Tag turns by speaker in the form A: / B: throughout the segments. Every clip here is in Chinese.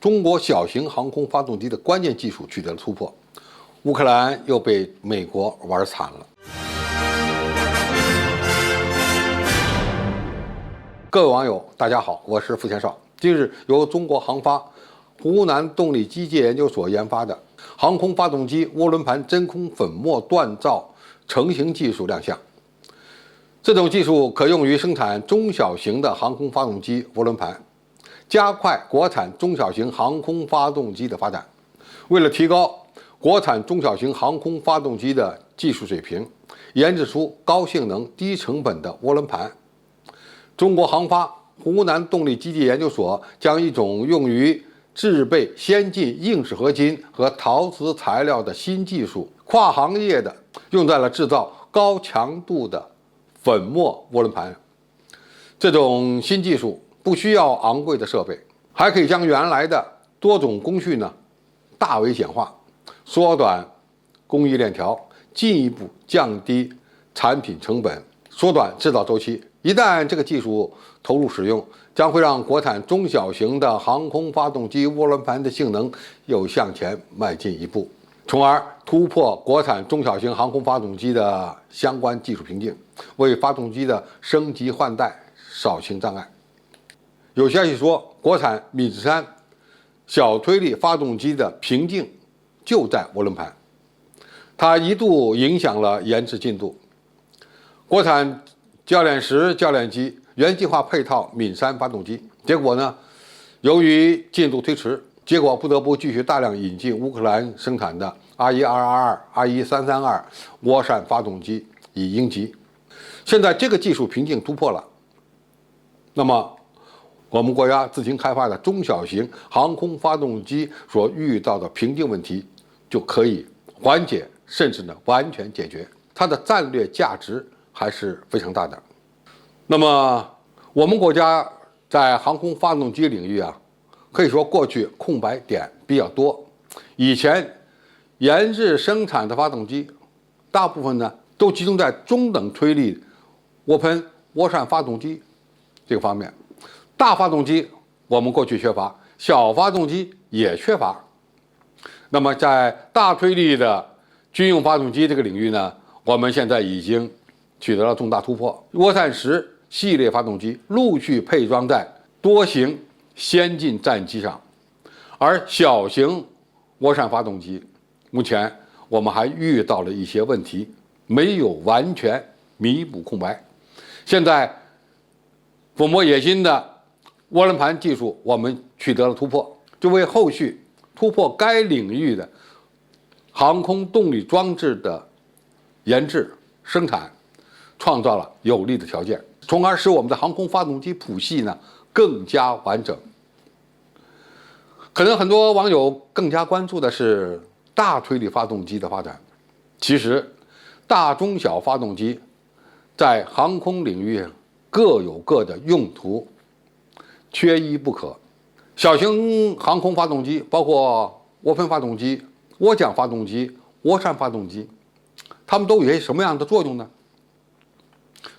A: 中国小型航空发动机的关键技术取得了突破，乌克兰又被美国玩惨了。各位网友，大家好，我是付前少。近日，由中国航发湖南动力机械研究所研发的航空发动机涡轮盘真空粉末锻造成型技术亮相。这种技术可用于生产中小型的航空发动机涡轮盘，加快国产中小型航空发动机的发展。为了提高国产中小型航空发动机的技术水平，研制出高性能、低成本的涡轮盘。中国航发湖南动力机械研究所将一种用于制备先进硬式合金和陶瓷材料的新技术，跨行业的用在了制造高强度的粉末涡轮盘。这种新技术不需要昂贵的设备，还可以将原来的多种工序大为简化，缩短工艺链条，进一步降低产品成本，缩短制造周期。一旦这个技术投入使用，将会让国产中小型的航空发动机涡轮盘的性能又向前迈进一步，从而突破国产中小型航空发动机的相关技术瓶颈，为发动机的升级换代扫清障碍。有消息说，国产米子山小推力发动机的瓶颈就在涡轮盘，它一度影响了研制进度。国产教练10教练机原计划配套闽山发动机，结果由于进度推迟，不得不继续大量引进乌克兰生产的R1222、R1332涡扇发动机以应急。现在这个技术瓶颈突破了，那么我们国家自行开发的中小型航空发动机所遇到的瓶颈问题就可以缓解，甚至完全解决，它的战略价值还是非常大的。那么我们国家在航空发动机领域可以说过去空白点比较多。以前研制生产的发动机大部分都集中在中等推力涡喷涡扇发动机这个方面，大发动机我们过去缺乏，小发动机也缺乏。那么在大推力的军用发动机这个领域我们现在已经取得了重大突破。涡扇10系列发动机陆续配装在多型先进战机上，而小型涡扇发动机目前我们还遇到了一些问题，没有完全弥补空白。现在粉末冶金的涡轮盘技术我们取得了突破，就为后续突破该领域的航空动力装置的研制生产创造了有利的条件，从而使我们的航空发动机谱系更加完整。可能很多网友更加关注的是大推力发动机的发展。其实大中小发动机在航空领域各有各的用途，缺一不可。小型航空发动机包括涡喷发动机、涡桨发动机、涡扇发动机，它们都有些什么样的作用呢？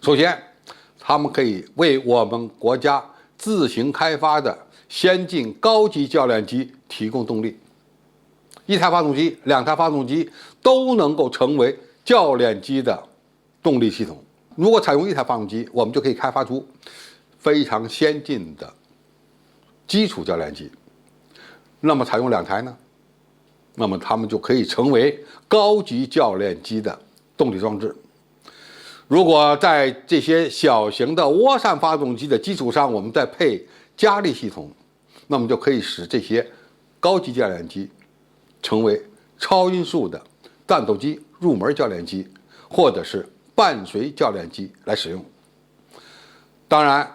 A: 首先，它们可以为我们国家自行开发的先进高级教练机提供动力。一台发动机、2台发动机都能够成为教练机的动力系统。如果采用一台发动机，我们就可以开发出非常先进的基础教练机。那么采用2台呢？那么它们就可以成为高级教练机的动力装置。如果在这些小型的涡扇发动机的基础上，我们再配加力系统，那么就可以使这些高级教练机成为超音速的战斗机入门教练机，或者是伴随教练机来使用。当然，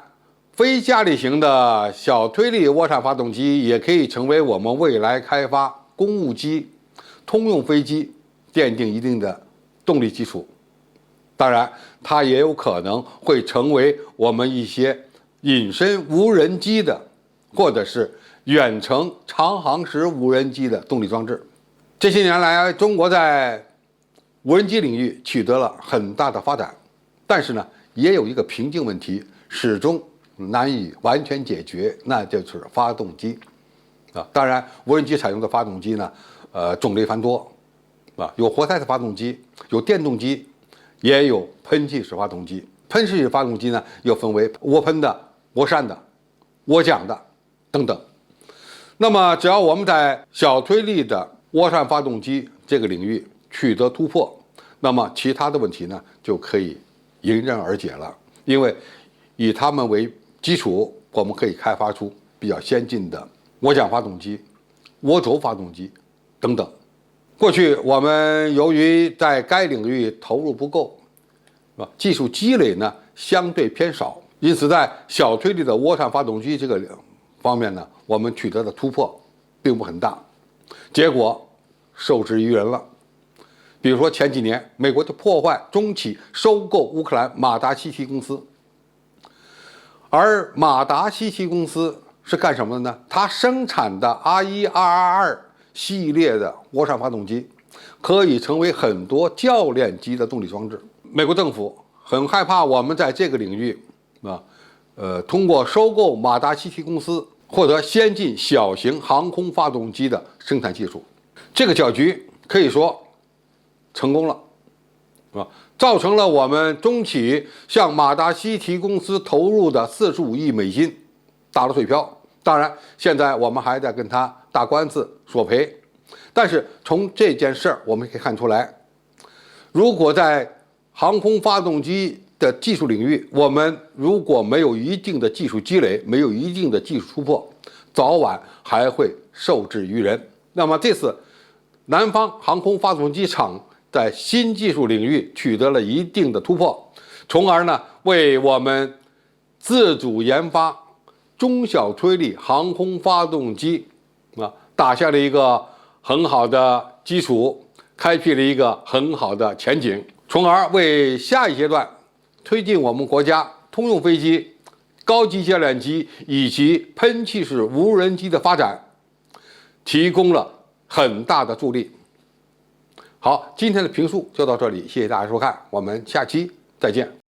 A: 非加力型的小推力涡扇发动机也可以成为我们未来开发公务机、通用飞机奠定一定的动力基础。当然，它也有可能会成为我们一些隐身无人机的，或者是远程长航时无人机的动力装置。这些年来，中国在无人机领域取得了很大的发展，但是也有一个瓶颈问题，始终难以完全解决，那就是发动机。啊。当然，无人机采用的发动机呢，种类繁多啊，有活塞式发动机，有电动机，也有喷气式发动机。喷气式发动机呢，又分为涡喷的、涡扇的、涡桨的等等。那么，只要我们在小推力的涡扇发动机这个领域取得突破，那么其他的问题呢就可以迎刃而解了。因为以它们为基础，我们可以开发出比较先进的涡桨发动机、涡轴发动机等等。过去我们由于在该领域投入不够，技术积累呢相对偏少，因此在小推力的涡扇发动机这个方面呢，我们取得的突破并不很大，结果受制于人了。比如说前几年，美国就破坏中企收购乌克兰马达西奇公司，而马达西奇公司是干什么的呢？它生产的 R1、R22系列的涡扇发动机，可以成为很多教练机的动力装置。美国政府很害怕我们在这个领域通过收购马达西奇公司获得先进小型航空发动机的生产技术。这个搅局可以说成功了，造成了我们中企向马达西奇公司投入的45亿美金打了水漂。当然，现在我们还在跟他打官司索赔。但是从这件事儿我们可以看出来，如果在航空发动机的技术领域，我们如果没有一定的技术积累，没有一定的技术突破，早晚还会受制于人。那么这次南方航空发动机厂在新技术领域取得了一定的突破，从而呢为我们自主研发中小推力航空发动机打下了一个很好的基础，开辟了一个很好的前景，从而为下一阶段推进我们国家通用飞机、高级教练机以及喷气式无人机的发展提供了很大的助力。好，今天的评述就到这里，谢谢大家收看，我们下期再见。